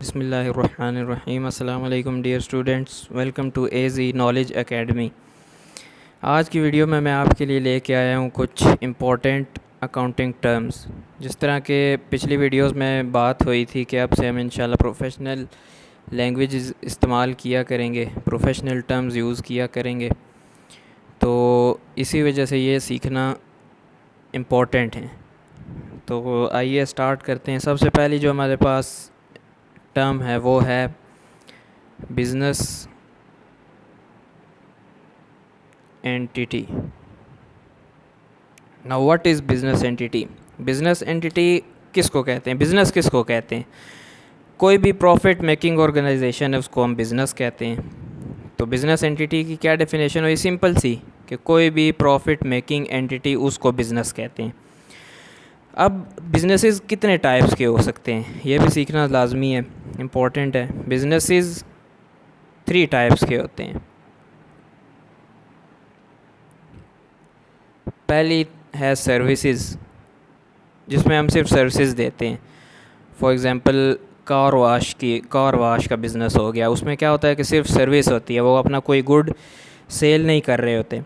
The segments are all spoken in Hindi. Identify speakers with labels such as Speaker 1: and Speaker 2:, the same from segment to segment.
Speaker 1: बिस्मिल्लाहिर्रहमानिर्रहीम। अस्सलाम वालेकुम dear students, welcome to AG knowledge academy. आज की वीडियो में मैं आपके लिए लेके आया हूँ कुछ इम्पोर्टेंट अकाउंटिंग टर्म्स। जिस तरह के पिछली वीडियोस में बात हुई थी कि अब से हम इंशाल्लाह प्रोफेशनल लैंग्वेज इस्तेमाल किया करेंगे, प्रोफेशनल टर्म्स यूज़ किया करेंगे, तो इसी वजह से ये सीखना इम्पोर्टेंट है। तो आइए स्टार्ट करते हैं। सबसे पहली जो हमारे पास टर्म है वो है business entity. Now what is business entity? Business entity किसको कहते हैं? बिज़नेस किसको कहते हैं? कोई भी प्रॉफिट मेकिंग ऑर्गेनाइजेशन है उसको हम बिज़नेस कहते हैं। तो बिज़नेस एंटिटी की क्या डेफिनेशन हुई? सिंपल सी कि कोई भी प्रॉफिट मेकिंग एंटिटी उसको बिज़नेस कहते हैं। अब बिज़नेसेस कितने टाइप्स के हो सकते हैं ये भी सीखना लाजमी है, इम्पोर्टेंट है। बिज़नेसेस 3 टाइप्स के होते हैं। पहली है सर्विसेज, जिसमें हम सिर्फ सर्विसेज देते हैं। फॉर एग्ज़ाम्पल कार वाश का बिज़नेस हो गया। उसमें क्या होता है कि सिर्फ सर्विस होती है, वो अपना कोई गुड सेल नहीं कर रहे होते।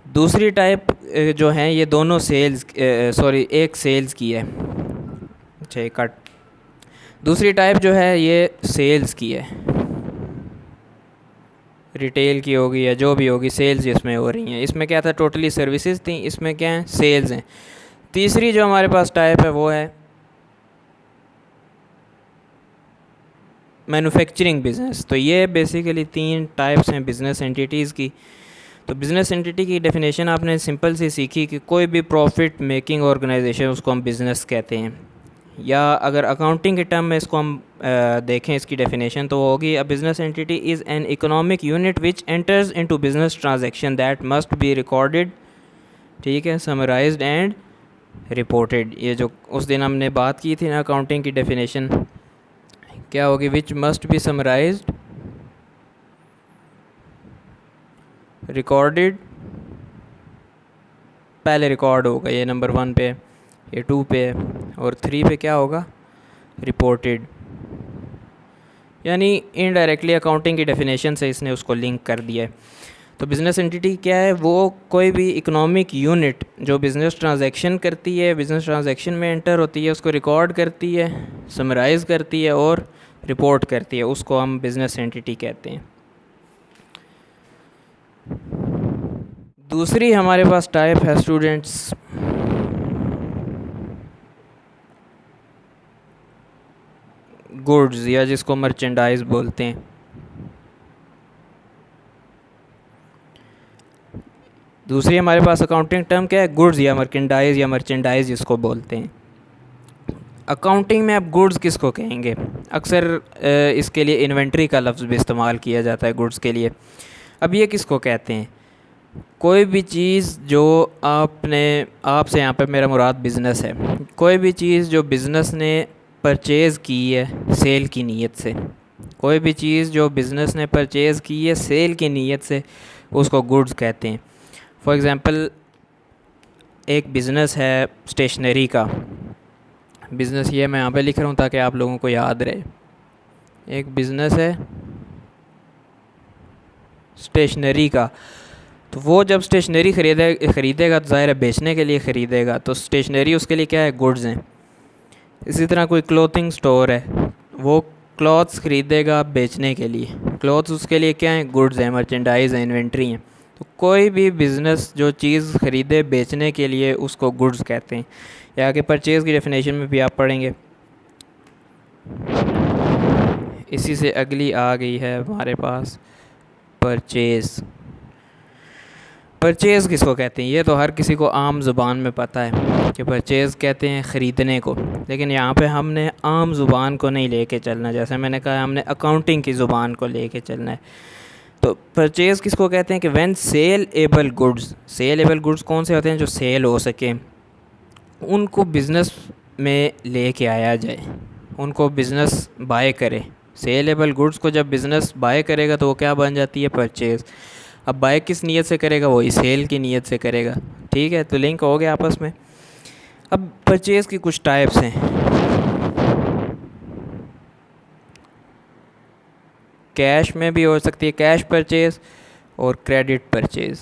Speaker 1: दूसरी टाइप जो हैं ये दोनों एक सेल्स की है। अच्छा कट। दूसरी टाइप जो है ये सेल्स की है, रिटेल की होगी या जो भी होगी, सेल्स जिसमें हो रही हैं। इसमें क्या था, टोटली सर्विसेज थी, इसमें क्या है, सेल्स हैं। तीसरी जो हमारे पास टाइप है वो है मैन्युफैक्चरिंग बिज़नेस। तो ये बेसिकली 3 टाइप्स हैं बिज़नेस एंटिटीज़ की। तो बिज़नेस एंटिटी की डेफिनेशन आपने सिंपल सी सीखी कि कोई भी प्रॉफिट मेकिंग ऑर्गेनाइजेशन उसको हम बिज़नेस कहते हैं। या अगर अकाउंटिंग के टर्म में इसको हम देखें इसकी डेफिनेशन तो वो होगी a business entity is an economic unit which enters into business transaction that must be recorded, ठीक है, समराइज्ड एंड रिपोर्टेड। ये जो उस दिन हमने बात की थी ना अकाउंटिंग की डेफिनेशन, क्या होगी? Which must be summarised, recorded, पहले रिकॉर्ड होगा ये नंबर 1 पे, ये 2 पे, और 3 पे क्या होगा? रिपोर्टेड। यानी इनडायरेक्टली अकाउंटिंग की डेफिनेशन से इसने उसको लिंक कर दिया है। तो बिज़नेस एंटिटी क्या है? वो कोई भी इकोनॉमिक यूनिट जो बिज़नेस ट्रांजैक्शन करती है, बिज़नेस ट्रांजैक्शन में एंटर होती है, उसको रिकॉर्ड करती है, समराइज़ करती है और रिपोर्ट करती है, उसको हम बिज़नेस एंटिटी कहते हैं। दूसरी हमारे पास टाइप है स्टूडेंट्स गुड्स, या जिसको मर्चेंडाइज बोलते हैं। दूसरी हमारे पास अकाउंटिंग टर्म क्या है? गुड्स या मर्चेंडाइज जिसको बोलते हैं। अकाउंटिंग में अब गुड्स किसको कहेंगे? अक्सर इसके लिए इन्वेंट्री का लफ्ज़ भी इस्तेमाल किया जाता है गुड्स के लिए। अब ये किसको कहते हैं? कोई भी चीज़ जो आपसे यहाँ पे मेरा मुराद बिज़नेस है, कोई भी चीज़ जो बिज़नेस ने परचेज़ की है सेल की नीयत से, कोई भी चीज़ जो बिज़नेस ने परचेज़ की है सेल की नीयत से, उसको गुड्स कहते हैं। फॉर एग्ज़ाम्पल एक बिज़नेस है स्टेशनरी का बिज़नेस, ये मैं यहाँ पे लिख रहा हूँ ताकि आप लोगों को याद रहे। एक बिज़नेस है स्टेशनरी का, तो वो जब स्टेशनरी ख़रीदेगा तो ज़ाहिर है बेचने के लिए ख़रीदेगा, तो स्टेशनरी उसके लिए क्या है? गुड्स हैं। इसी तरह कोई क्लोथिंग स्टोर है, वो क्लॉथ्स ख़रीदेगा बेचने के लिए, क्लॉथ्स उसके लिए क्या हैं? गुड्स हैं, मर्चेंडाइज़ हैं, इन्वेंट्री हैं। तो कोई भी बिज़नेस जो चीज़ ख़रीदे बेचने के लिए उसको गुड्स कहते हैं। या आगे परचेज़ की डेफिनेशन में भी आप पढ़ेंगे। इसी से अगली आ गई है हमारे पास परचेज़। परचेज़ किसको कहते हैं? ये तो हर किसी को आम ज़ुबान में पता है कि परचेज़ कहते हैं ख़रीदने को, लेकिन यहाँ पे हमने आम ज़ुबान को नहीं लेके चलना। जैसे मैंने कहा, हमने अकाउंटिंग की ज़ुबान को लेके चलना है। तो परचेज़ किसको कहते हैं? कि व्हेन सेल एबल गुड्स कौन से होते हैं? जो सेल हो सके, उनको बिज़नेस में लेके आया जाए, उनको बिज़नेस बाय करे। सेलेबल गुड्स को जब बिज़नेस बाय करेगा तो वो क्या बन जाती है? परचेज़। अब बाय किस नीयत से करेगा? वही सेल की नीयत से करेगा। ठीक है, तो लिंक हो गया आपस में। अब परचेज़ की कुछ टाइप्स हैं। कैश में भी हो सकती है, कैश परचेज़ और क्रेडिट परचेज़।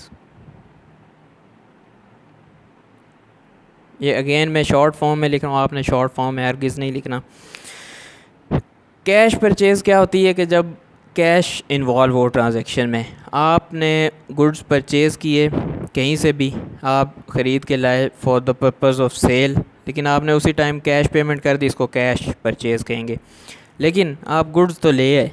Speaker 1: ये अगेन मैं शॉर्ट फॉर्म में लिख रहा हूँ, आपने शॉर्ट फॉर्म में हरगिज़ नहीं लिखना। कैश परचेज़ क्या होती है कि जब कैश इन्वॉल्व हो ट्रांजैक्शन में, आपने गुड्स परचेज़ किए कहीं से भी, आप ख़रीद के लाए for the purpose of sale, लेकिन आपने उसी टाइम कैश पेमेंट कर दी, इसको कैश परचेज़ कहेंगे। लेकिन आप गुड्स तो ले आए,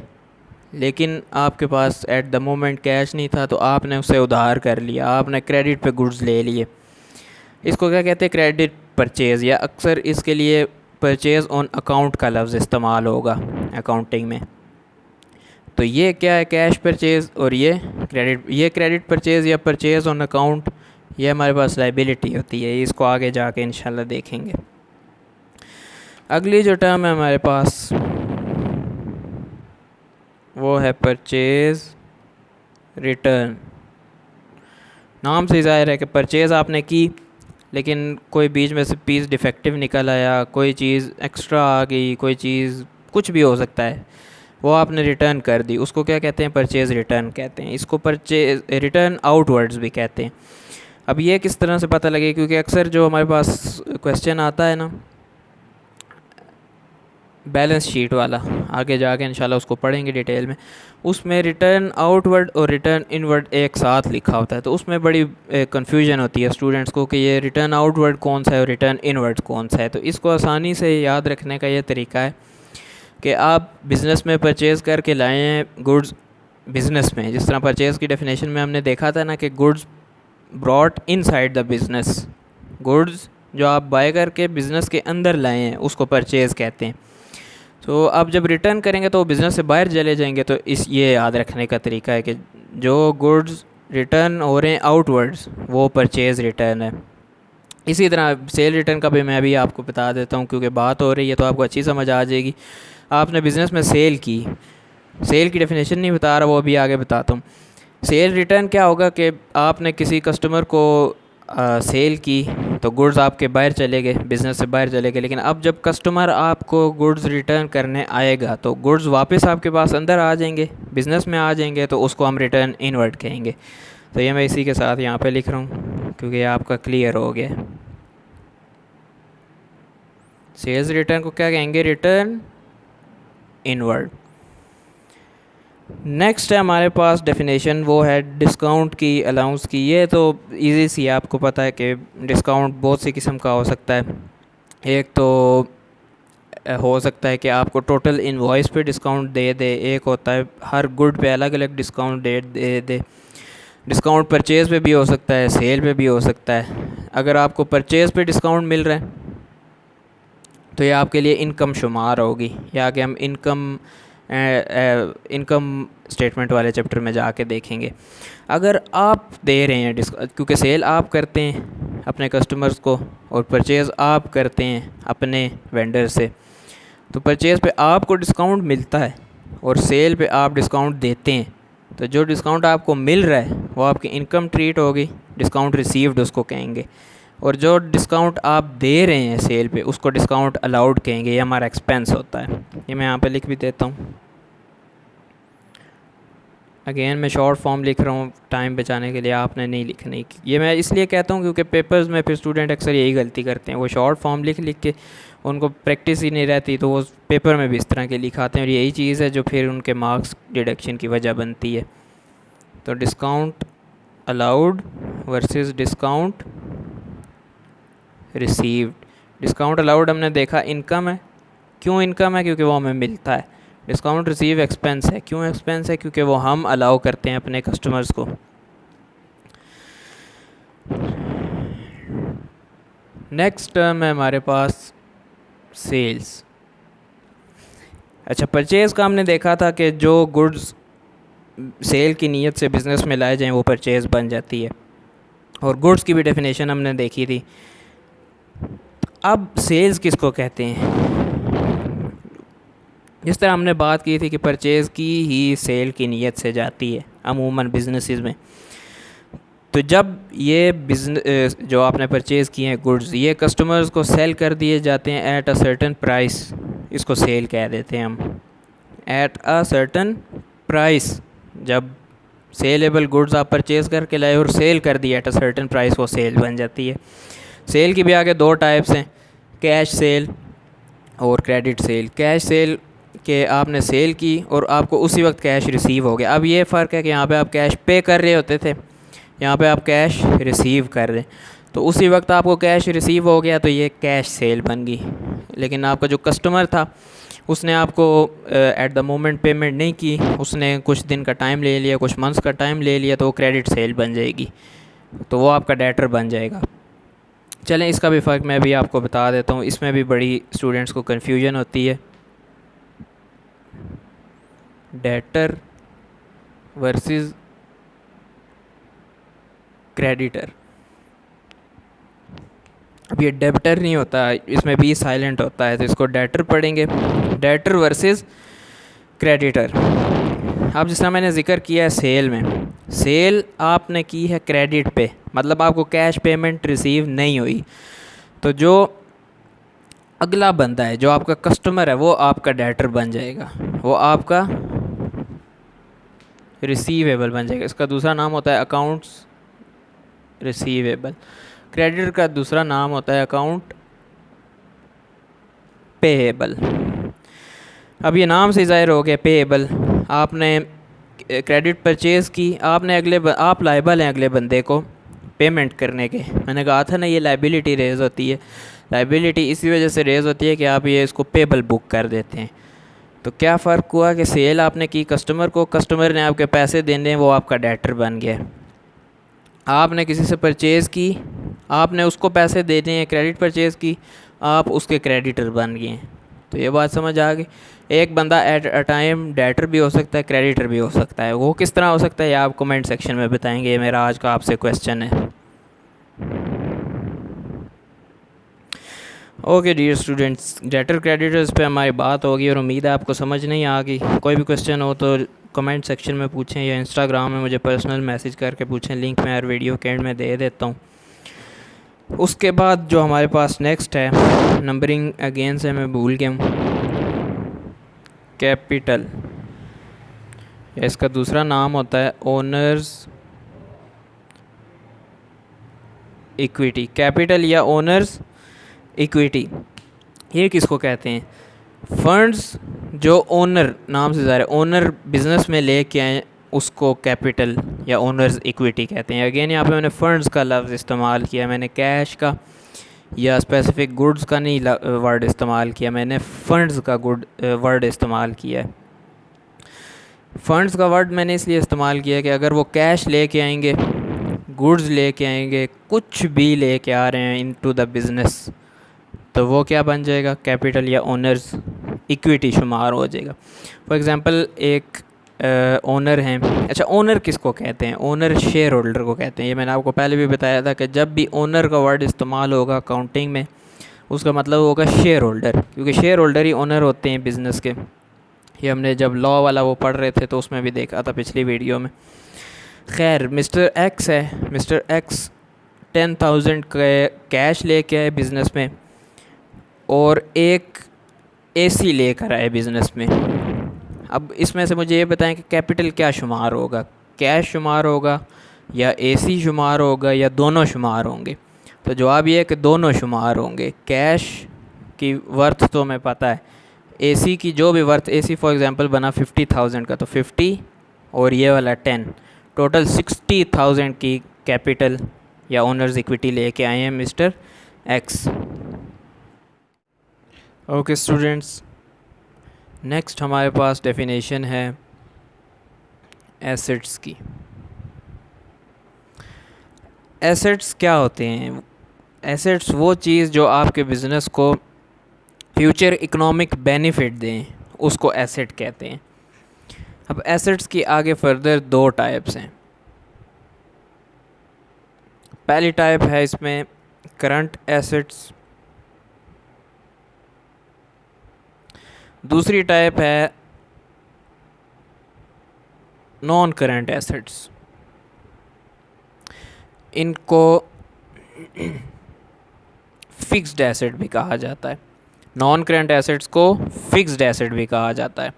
Speaker 1: लेकिन आपके पास एट द मोमेंट कैश नहीं था, तो आपने उसे उधार कर लिया, आपने क्रेडिट पे गुड्स ले लिए। इसको क्या कहते हैं? क्रेडिट परचेज़, या अक्सर इसके लिए परचेज़ ऑन अकाउंट का लफ्ज़ इस्तेमाल होगा अकाउंटिंग में। तो ये क्या है? कैश परचेज़, और ये क्रेडिट परचेज़ या परचेज़ ऑन अकाउंट, ये हमारे पास लाइबिलिटी होती है। इसको आगे जाके इंशाल्लाह देखेंगे। अगली जो टर्म है हमारे पास वो है परचेज़ रिटर्न। नाम से ज़ाहिर है कि परचेज़ आपने की, लेकिन कोई बीच में से पीस डिफेक्टिव निकल आया, कोई चीज़ एक्स्ट्रा आ गई, कोई चीज़ कुछ भी हो सकता है, वो आपने रिटर्न कर दी, उसको क्या कहते हैं? परचेज़ रिटर्न कहते हैं। इसको परचेज रिटर्न आउटवर्ड्स भी कहते हैं। अब ये किस तरह से पता लगे? क्योंकि अक्सर जो हमारे पास क्वेश्चन आता है ना बैलेंस शीट वाला, आगे जाके इंशाल्लाह उसको पढ़ेंगे डिटेल में, उसमें रिटर्न आउटवर्ड और रिटर्न इनवर्ड एक साथ लिखा होता है। तो उसमें बड़ी कन्फ्यूजन होती है स्टूडेंट्स को कि ये रिटर्न आउटवर्ड कौन सा है और रिटर्न इनवर्ड कौन सा है। तो इसको आसानी से याद रखने का ये तरीका है कि आप बिज़नेस में परचेज़ करके लाए हैं गुड्स बिज़नेस में, जिस तरह परचेज़ की डेफिनेशन में हमने देखा था ना कि goods brought inside the business, goods जो आप बाय करके बिज़नेस के अंदर लाए हैं उसको परचेज़ कहते हैं। तो आप जब रिटर्न करेंगे तो बिज़नेस से बाहर चले जाएंगे। तो ये याद रखने का तरीका है कि जो गुड्स रिटर्न हो रहे हैं आउटवर्ड्स वो परचेज़ रिटर्न है। इसी तरह सेल रिटर्न का भी मैं भी आपको बता देता हूँ, क्योंकि बात हो रही है तो आपको अच्छी समझ आ जाएगी। आपने बिज़नेस में सेल की, सेल की डेफिनेशन नहीं बता रहा, वो अभी आगे बताता हूँ। सेल रिटर्न क्या होगा कि आपने किसी कस्टमर को सेल की तो गुड्स आपके बाहर चले गए, बिज़नेस से बाहर चले गए, लेकिन अब जब कस्टमर आपको गुड्स रिटर्न करने आएगा तो गुड्स वापस आपके पास अंदर आ जाएंगे, बिज़नेस में आ जाएंगे, तो उसको हम रिटर्न इनवर्ड कहेंगे। तो ये मैं इसी के साथ यहाँ पे लिख रहा हूँ क्योंकि आपका क्लियर हो गया। सेल्स रिटर्न को क्या कहेंगे? Return inward. नेक्स्ट है हमारे पास डेफिनेशन, वो है डिस्काउंट की, अलाउंस की। ये तो इजी सी है, आपको पता है कि डिस्काउंट बहुत सी किस्म का हो सकता है। एक तो हो सकता है कि आपको टोटल इनवॉइस पे डिस्काउंट दे दे, एक होता है हर गुड पे अलग अलग डिस्काउंट दे दे। डिस्काउंट परचेज़ पे भी हो सकता है, सेल पे भी हो सकता है। अगर आपको परचेज़ पे डिस्काउंट मिल रहा है तो ये आपके लिए इनकम शुमार होगी, या कि हम इनकम स्टेटमेंट वाले चैप्टर में जाके देखेंगे। अगर आप दे रहे हैं क्योंकि सेल आप करते हैं अपने कस्टमर्स को और परचेज़ आप करते हैं अपने वेंडर से, तो परचेज़ पे आपको डिस्काउंट मिलता है और सेल पे आप डिस्काउंट देते हैं। तो जो डिस्काउंट आपको मिल रहा है वो आपकी इनकम ट्रीट होगी, डिस्काउंट रिसीव्ड उसको कहेंगे। और जो डिस्काउंट आप दे रहे हैं सेल पे उसको डिस्काउंट अलाउड कहेंगे, ये हमारा एक्सपेंस होता है। ये मैं यहाँ पे लिख भी देता हूँ। अगेन मैं शॉर्ट फॉर्म लिख रहा हूँ टाइम बचाने के लिए, आपने नहीं लिखनी। ये मैं इसलिए कहता हूँ क्योंकि पेपर्स में फिर स्टूडेंट अक्सर यही गलती करते हैं, वो शॉर्ट फॉर्म लिख लिख के उनको प्रैक्टिस ही नहीं रहती, तो वो पेपर में भी इस तरह के लिखाते हैं, और यही चीज़ है जो फिर उनके मार्क्स डिडक्शन की वजह बनती है। तो discount allowed versus discount received. Discount allowed हमने देखा इनकम है, क्यों इनकम है? क्योंकि वो हमें मिलता है। डिस्काउंट रिसीव एक्सपेंस है, क्यों एक्सपेंस है? क्योंकि वो हम अलाउ करते हैं अपने कस्टमर्स को। नेक्स्ट टर्म है हमारे पास सेल्स। अच्छा, परचेज़ का हमने देखा था कि जो गुड्स सेल की नीयत से बिज़नेस में लाए जाएं वो परचेज़ बन जाती है, और गुड्स की भी डेफिनेशन हमने देखी थी। अब सेल्स किसको कहते हैं? जिस तरह हमने बात की थी कि परचेज़ की ही सेल की नीयत से जाती है अमूमन बिजनेसेस में। तो जब ये बिजनेस जो आपने परचेज़ किए हैं गुड्स, ये कस्टमर्स को सेल कर दिए जाते हैं एट अ सर्टन प्राइस, इसको सेल कह देते हैं हम, एट अ सर्टन प्राइस, जब सेलेबल गुड्स आप परचेज़ करके लाए और सेल कर दिया एट अ सर्टेन प्राइस, वो सेल बन जाती है। सेल की भी आगे दो टाइप्स हैं, कैश सेल और क्रेडिट सेल। कैश सेल के आपने सेल की और आपको उसी वक्त कैश रिसीव हो गया। अब ये फ़र्क है कि यहाँ पे आप कैश पे कर रहे होते थे, यहाँ पे आप कैश रिसीव कर रहे हैं, तो उसी वक्त आपको कैश रिसीव हो गया तो ये कैश सेल बन गई। लेकिन आपका जो कस्टमर था उसने आपको एट द मोमेंट पेमेंट नहीं की, उसने कुछ दिन का टाइम ले लिया, कुछ मंथ्स का टाइम ले लिया, तो वो क्रेडिट सेल बन जाएगी, तो वो आपका डेटर बन जाएगा। चलें, इसका भी फ़र्क मैं भी आपको बता देता हूँ, इसमें भी बड़ी स्टूडेंट्स को कन्फ्यूजन होती है। Debtor versus creditor. अब ये डेबिटर नहीं होता, इसमें भी साइलेंट होता है, तो इसको डेटर पढ़ेंगे। Debtor versus creditor. अब जिस तरह मैंने ज़िक्र किया है सेल में, सेल आपने की है क्रेडिट पे, मतलब आपको कैश पेमेंट रिसीव नहीं हुई, तो जो अगला बंदा है, जो आपका कस्टमर है, वो आपका डेटर बन जाएगा, वो आपका रिसीवेबल बन जाएगा। इसका दूसरा नाम होता है अकाउंट्स रिसीवेबल। क्रेडिटर का दूसरा नाम होता है अकाउंट पेएबल। अब ये नाम से ज़ाहिर हो गया पेएबल। आपने क्रेडिट परचेज़ की, आपने आप लायबल हैं अगले बंदे को पेमेंट करने के। मैंने कहा था ना, ये लाइबिलिटी रेज़ होती है। लाइबिलिटी इसी वजह से रेज़ होती है कि आप ये इसको पेबल बुक कर देते हैं। तो क्या फ़र्क हुआ कि सेल आपने की कस्टमर को, कस्टमर ने आपके पैसे देने, वो आपका डेटर बन गया। आपने किसी से परचेज़ की, आपने उसको पैसे देने हैं, क्रेडिट परचेज़ की, आप उसके क्रेडिटर बन गए हैं। तो ये बात समझ आ गई। एक बंदा एट अ टाइम डेटर भी हो सकता है, क्रेडिटर भी हो सकता है। वो किस तरह हो सकता है, ये आप कमेंट सेक्शन में बताएंगे। ये मेरा आज का आपसे क्वेश्चन है। Okay dear students, debtor creditors पे हमारी बात होगी और उम्मीद है आपको समझ नहीं आ गई। कोई भी क्वेश्चन हो तो कमेंट सेक्शन में पूछें या इंस्टाग्राम में मुझे पर्सनल मैसेज करके पूछें, लिंक मैं हर वीडियो के एंड में दे देता हूँ। उसके बाद जो हमारे पास नेक्स्ट है, नंबरिंग अगेन से मैं भूल गया हूँ, कैपिटल, इसका दूसरा नाम होता है ओनर्स इक्विटी। कैपिटल या ओनर्स इक्विटी, ये किसको कहते हैं? फंड्स जो ओनर, नाम से ज़ाहिर है, ओनर बिज़नेस में लेके आए, उसको कैपिटल या ओनर्स इक्विटी कहते हैं। अगेन यहाँ पे मैंने फ़ंड्स का लफ्ज़ इस्तेमाल किया, मैंने कैश का या स्पेसिफिक गुड्स का नहीं वर्ड इस्तेमाल किया, मैंने फ़ंड्स का वर्ड इस्तेमाल किया है। फ़ंड्स का वर्ड मैंने इसलिए इस्तेमाल किया कि अगर वो कैश लेके आएंगे, गुड्स लेके आएंगे, कुछ भी लेके आ रहे हैं इनटू द बिज़नेस, तो वो क्या बन जाएगा? कैपिटल या ओनर्स इक्विटी शुमार हो जाएगा। फॉर एग्ज़ाम्पल एक ओनर हैं। अच्छा, ओनर किसको कहते हैं? ओनर शेयर होल्डर को कहते हैं। ये मैंने आपको पहले भी बताया था कि जब भी ओनर का वर्ड इस्तेमाल होगा अकाउंटिंग में, उसका मतलब होगा शेयर होल्डर, क्योंकि शेयर होल्डर ही ओनर होते हैं बिज़नेस के। ये हमने जब लॉ वाला वो पढ़ रहे थे तो उसमें भी देखा था पिछली वीडियो में। खैर, मिस्टर एक्स है, मिस्टर एक्स 10,000 कैश लेके आए बिज़नेस में और एक एसी लेकर आए बिज़नेस में। अब इसमें से मुझे ये बताएं कि कैपिटल क्या शुमार होगा, कैश शुमार होगा या एसी शुमार होगा या दोनों शुमार होंगे? तो जवाब ये है कि दोनों शुमार होंगे। कैश की वर्थ तो हमें पता है, एसी की जो भी वर्थ, एसी फॉर एग्ज़ाम्पल बना 50,000 का, तो 50 और ये वाला 10, टोटल 60,000 की कैपिटल या ओनर्स इक्विटी लेके आए हैं mister x. Okay students, next हमारे पास डेफिनेशन है एसेट्स की। एसेट्स क्या होते हैं? एसेट्स वो चीज़ जो आपके बिज़नेस को फ्यूचर इकोनॉमिक बेनिफिट दें, उसको एसेट कहते हैं। अब एसेट्स की आगे फर्दर दो टाइप्स हैं। पहली टाइप है इसमें करंट एसेट्स, दूसरी टाइप है नॉन करंट एसेट्स। इनको फिक्स्ड एसेट भी कहा जाता है। नॉन करंट एसेट्स को फिक्स्ड एसेट भी कहा जाता है।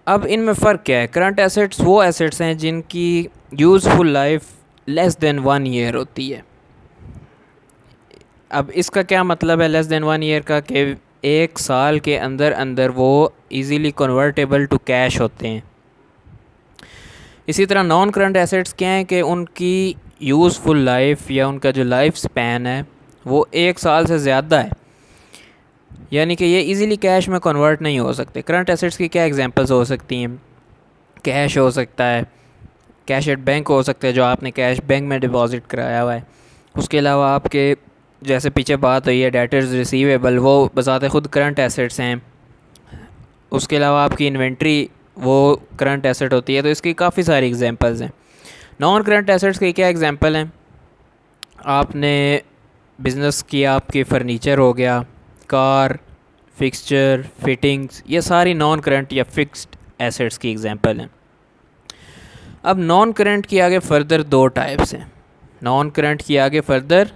Speaker 1: अब इनमें फ़र्क क्या है? करंट एसेट्स वो एसेट्स हैं जिनकी useful life less than 1 year होती है। अब इसका क्या मतलब है लेस देन 1 ईयर का? कि 1 साल के अंदर अंदर वो इजीली कन्वर्टेबल टू कैश होते हैं। इसी तरह नॉन करंट एसेट्स क्या हैं कि उनकी यूज़फुल लाइफ या उनका जो लाइफ स्पैन है वो 1 साल से ज़्यादा है, यानी कि ये इजीली कैश में कन्वर्ट नहीं हो सकते। करंट एसेट्स की क्या एग्जांपल्स हो सकती हैं? कैश हो सकता है, कैश एट बैंक हो सकता है जो आपने कैश बैंक में डिपॉजिट कराया हुआ है। उसके अलावा आपके जैसे पीछे बात हुई है डेटर्स रिसीवेबल, वो बज़ाते ख़ुद करंट एसेट्स हैं। उसके अलावा आपकी इन्वेंट्री वो करंट एसेट होती है। तो इसकी काफ़ी सारी एग्जांपल्स हैं। नॉन करंट एसेट्स के क्या एग्जांपल हैं? आपने बिज़नेस किया, आपकी फ़र्नीचर हो गया, कार, फिक्सचर, फिटिंग्स, ये सारी नॉन करंट या फिक्स्ड एसेट्स की एग्जांपल हैं। अब नॉन करंट की आगे फर्दर 2 टाइप्स हैं। नॉन करंट की आगे फर्दर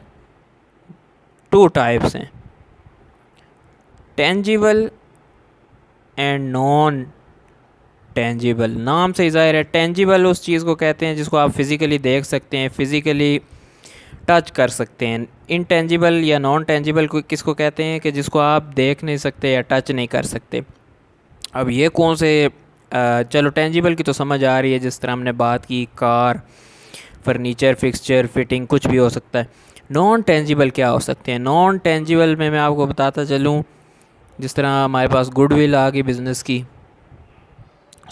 Speaker 1: 2 टाइप्स हैं, टेंजिबल एंड नॉन टेंजिबल। नाम से ही ज़ाहिर है, टेंजिबल उस चीज़ को कहते हैं जिसको आप फिज़िकली देख सकते हैं, फ़िज़िकली टच कर सकते हैं। इनटेंजिबल या नॉन टेंजिबल को किसको कहते हैं? कि जिसको आप देख नहीं सकते या टच नहीं कर सकते। अब ये कौन से चलो टेंजिबल की तो समझ आ रही है, जिस तरह हमने बात की कार, फर्नीचर, फिक्सचर, फिटिंग, कुछ भी हो सकता है। नॉन टेंजिबल क्या हो सकते हैं? नॉन टेंजिबल में मैं आपको बताता चलूँ, जिस तरह हमारे पास गुडविल आ गई बिज़नेस की,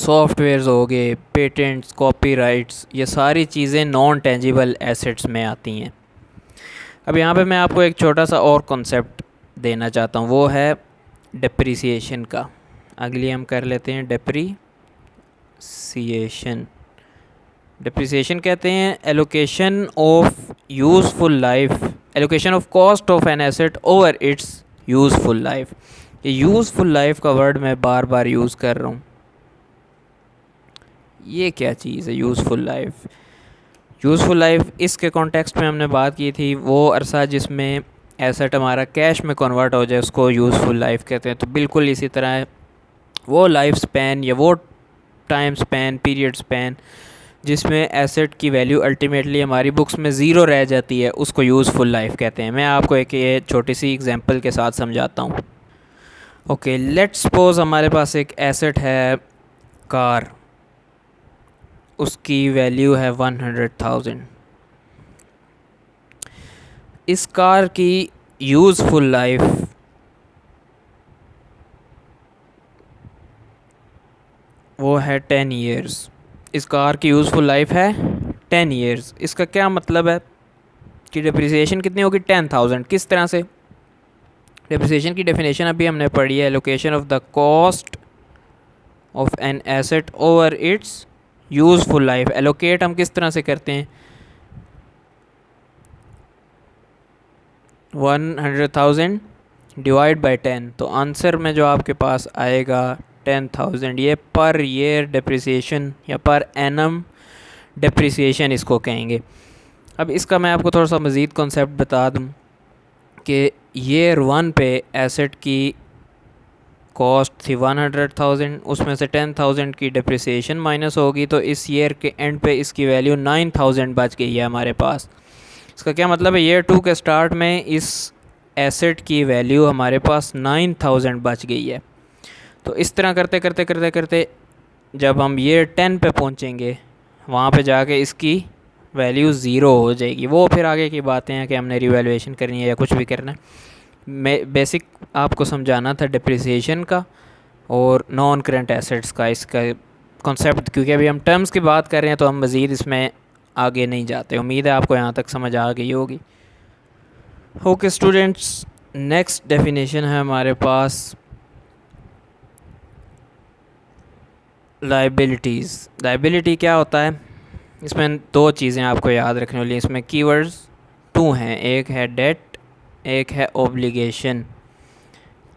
Speaker 1: सॉफ्टवेयर्स हो गए, पेटेंट्स, कॉपीराइट्स, ये सारी चीज़ें नॉन टेंजिबल एसेट्स में आती हैं। अब यहाँ पे मैं आपको एक छोटा सा और कॉन्सेप्ट देना चाहता हूँ, वो है डिप्रिसिएशन का। अगली हम कर लेते हैं डिप्रिसिएशन। डिप्रिसिएशन कहते हैं allocation of useful life, allocation of cost of an asset over it's useful life. ये यूज़फुल लाइफ का वर्ड मैं बार बार यूज़ कर रहा हूँ। ये क्या चीज़ है यूज़फुल लाइफ? यूज़फुल लाइफ इसके कॉन्टेक्स्ट में हमने बात की थी, वो अरसा जिसमें एसेट हमारा कैश में कन्वर्ट हो जाए उसको यूज़फुल लाइफ कहते हैं। तो बिल्कुल इसी तरह है, वो लाइफ स्पैन या वो टाइम स्पैन, पीरियड स्पैन जिसमें एसेट की वैल्यू अल्टीमेटली हमारी बुक्स में ज़ीरो रह जाती है, उसको यूज़फुल लाइफ कहते हैं। मैं आपको एक ये छोटी सी एग्जांपल के साथ समझाता हूँ। ओके, लेट्स सपोज हमारे पास एक एसेट है कार, उसकी वैल्यू है 100,000। इस कार की यूज़फुल लाइफ वो है 10 ईयर्स। इस कार की यूज़फुल लाइफ है 10 ईयर्स। इसका क्या मतलब है कि डिप्रिसिएशन कितनी होगी? 10,000। किस तरह से? डिप्रिसिएशन की डेफिनेशन अभी हमने पढ़ी है, allocation of the cost of an asset over it's useful life. Allocate हम किस तरह से करते हैं? 100,000 डिवाइड बाई 10, तो आंसर में जो आपके पास आएगा 10,000। ये पर ईयर डिप्रिसिएशन या पर एनम डिप्रिसिएशन इसको कहेंगे। अब इसका मैं आपको थोड़ा सा मज़ीद कॉन्सेप्ट बता दूं कि ईयर 1 पे एसेट की कॉस्ट थी 100,000, उसमें से 10,000 की डिप्रिसिएशन माइनस होगी, तो इस ईयर के एंड पे इसकी वैल्यू 9,000 बच गई है हमारे पास। इसका क्या मतलब है? ईयर 2 के स्टार्ट में इस एसेट की वैल्यू हमारे पास 9,000 बच गई है। तो इस तरह करते करते करते करते जब हम ईयर 10 पे पहुंचेंगे, वहाँ पे जाके इसकी वैल्यू ज़ीरो हो जाएगी। वो फिर आगे की बातें हैं कि हमने रिवैल्यूएशन करनी है या कुछ भी करना है। मैं बेसिक आपको समझाना था डिप्रिसिएशन का और नॉन करंट एसेट्स का, इसका कॉन्सेप्ट, क्योंकि अभी हम टर्म्स की बात कर रहे हैं तो हम मज़ीद इसमें आगे नहीं जाते। उम्मीद है आपको यहाँ तक समझ आ गई होगी। ओके स्टूडेंट्स, नेक्स्ट डेफिनेशन है हमारे पास लायबिलिटीज़। लायबिलिटी क्या होता है? इसमें 2 चीज़ें आपको याद रखने वाली, इसमें कीवर्ड्स 2 हैं, एक है डेट, एक है ओब्लिगेशन।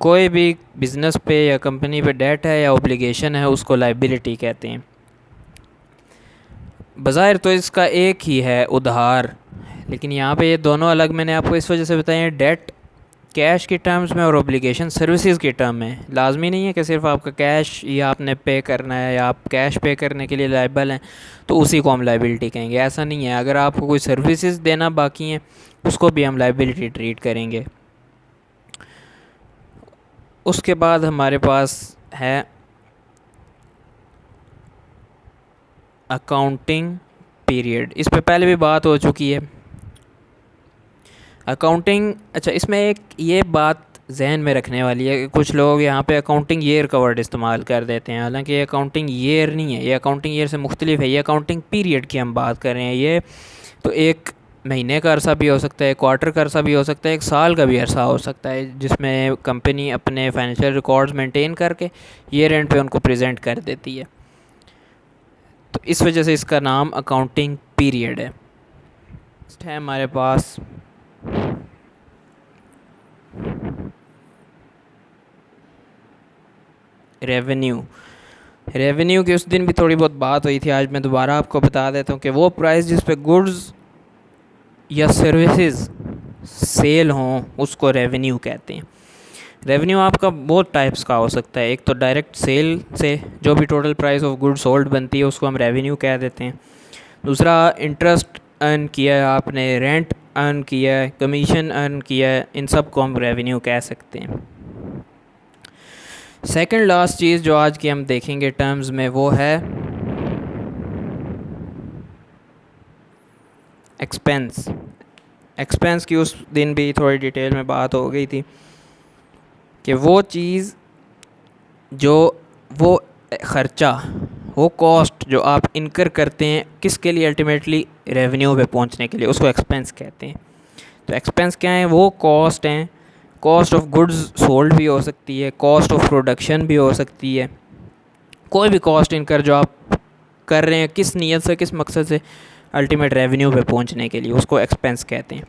Speaker 1: कोई भी बिज़नेस पे या कंपनी पे डेट है या ओब्लिगेशन है उसको लायबिलिटी कहते हैं। बज़ाहिर तो इसका एक ही है उधार, लेकिन यहाँ पे ये दोनों अलग मैंने आपको इस वजह से बताए हैं। डेट कैश के टर्म्स में और ऑब्लिगेशन सर्विसेज के टर्म में। लाजमी नहीं है कि सिर्फ आपका कैश या आपने पे करना है या आप कैश पे करने के लिए लायबल हैं तो उसी को हम लाइबिलिटी कहेंगे, ऐसा नहीं है। अगर आपको कोई सर्विसेज देना बाकी हैं उसको भी हम लाइबिलिटी ट्रीट करेंगे। उसके बाद हमारे पास है अकाउंटिंग पीरियड। इस पे पहले भी बात हो चुकी है अकाउंटिंग। अच्छा, इसमें एक ये बात जहन में रखने वाली है कि कुछ लोग यहाँ पे अकाउंटिंग ईयर का वर्ड इस्तेमाल कर देते हैं, हालांकि ये अकाउंटिंग ईयर नहीं है, ये अकाउंटिंग ईयर से मुख्तलिफ है। ये अकाउंटिंग पीरियड की हम बात कर रहे हैं। ये तो एक महीने का अरसा भी हो सकता है, क्वार्टर का अरसा भी हो सकता है, एक साल का भी अरसा हो सकता है, जिसमें कंपनी अपने फाइनेंशियल रिकॉर्ड्स मेंटेन करके ईयर एंड पे उनको प्रेजेंट कर देती है। तो इस वजह से इसका नाम अकाउंटिंग पीरियड है। हमारे पास रेवेन्यू की उस दिन भी थोड़ी बहुत बात हुई थी, आज मैं दोबारा आपको बता देता हूँ कि वो प्राइस जिस पे गुड्स या सर्विसेज सेल हों उसको रेवेन्यू कहते हैं। रेवेन्यू आपका बहुत टाइप्स का हो सकता है। एक तो डायरेक्ट सेल से जो भी total price of goods sold बनती है उसको हम रेवेन्यू कह देते हैं। दूसरा, इंटरेस्ट अर्न किया है आपने, रेंट अर्न किया है, कमीशन अर्न किया है, इन सब को हम रेवेन्यू कह सकते हैं। सेकंड लास्ट चीज़ जो आज की हम देखेंगे टर्म्स में वो है एक्सपेंस। एक्सपेंस की उस दिन भी थोड़ी डिटेल में बात हो गई थी कि वो चीज़ जो वो ख़र्चा, वो कॉस्ट जो आप इनकर करते हैं किसके लिए, अल्टीमेटली रेवेन्यू पे पहुंचने के लिए, उसको एक्सपेंस कहते हैं। तो एक्सपेंस क्या है, वो कॉस्ट हैं। कॉस्ट ऑफ गुड्स सोल्ड भी हो सकती है, कॉस्ट ऑफ प्रोडक्शन भी हो सकती है, कोई भी कॉस्ट इनकर जो आप कर रहे हैं किस नीयत से, किस मकसद से, अल्टीमेट रेवेन्यू पे पहुंचने के लिए, उसको एक्सपेंस कहते हैं।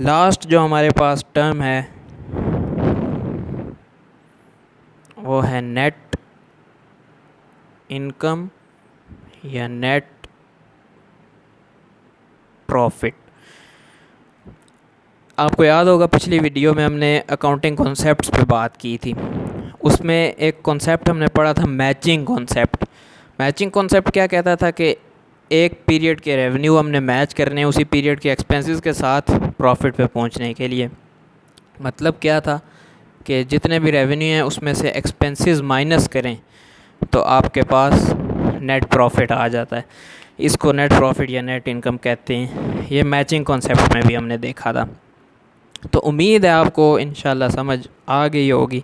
Speaker 1: लास्ट जो हमारे पास टर्म है वो है नेट इनकम या नेट प्रॉफिट। आपको याद होगा पिछली वीडियो में हमने अकाउंटिंग कॉन्सेप्ट्स पे बात की थी। उसमें एक कॉन्सेप्ट हमने पढ़ा था मैचिंग कॉन्सेप्ट। मैचिंग कॉन्सेप्ट क्या कहता था कि एक पीरियड के रेवेन्यू हमने मैच करने हैं उसी पीरियड के एक्सपेंसेस के साथ प्रॉफिट पे पहुंचने के लिए। मतलब क्या था कि जितने भी रेवेन्यू हैं उसमें से एक्सपेंसेस माइनस करें तो आपके पास नेट प्रॉफिट आ जाता है। इसको नेट प्रॉफिट या नेट इनकम कहते हैं। ये मैचिंग कॉन्सेप्ट में भी हमने देखा था। तो उम्मीद है आपको इंशाल्लाह समझ आ गई होगी।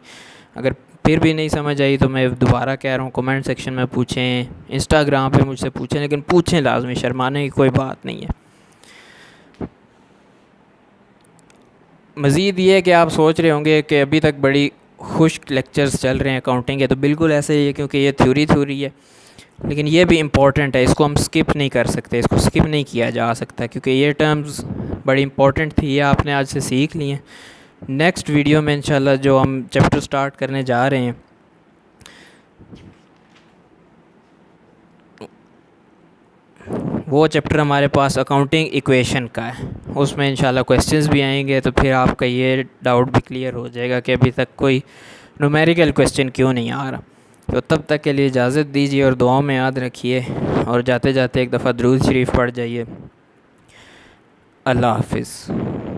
Speaker 1: अगर फिर भी नहीं समझ आई तो मैं दोबारा कह रहा हूँ, कमेंट सेक्शन में पूछें, इंस्टाग्राम पे मुझसे पूछें, लेकिन पूछें लाजमी, शर्माने की कोई बात नहीं है। मज़ीद ये है कि आप सोच रहे होंगे कि अभी तक बड़ी खुश्क लेक्चर्स चल रहे हैं अकाउंटिंग के, तो बिल्कुल ऐसे ही है, क्योंकि ये थ्योरी है, लेकिन ये भी इम्पॉर्टेंट है, इसको हम स्किप नहीं कर सकते, इसको स्किप नहीं किया जा सकता, क्योंकि ये टर्म्स बड़ी इंपॉर्टेंट थी, ये आपने आज से सीख लिए हैं। नेक्स्ट वीडियो में इंशाल्लाह जो हम चैप्टर स्टार्ट करने जा रहे हैं वो चैप्टर हमारे पास अकाउंटिंग इक्वेशन का है। उसमें इंशाल्लाह क्वेश्चंस भी आएंगे, तो फिर आपका ये डाउट भी क्लियर हो जाएगा कि अभी तक कोई न्यूमेरिकल क्वेश्चन क्यों नहीं आ रहा। तो तब तक के लिए इजाज़त दीजिए और दुआओं में याद रखिए, और जाते जाते एक दफ़ा दुरूद शरीफ पढ़ जाइए। अल्लाह हाफिज़।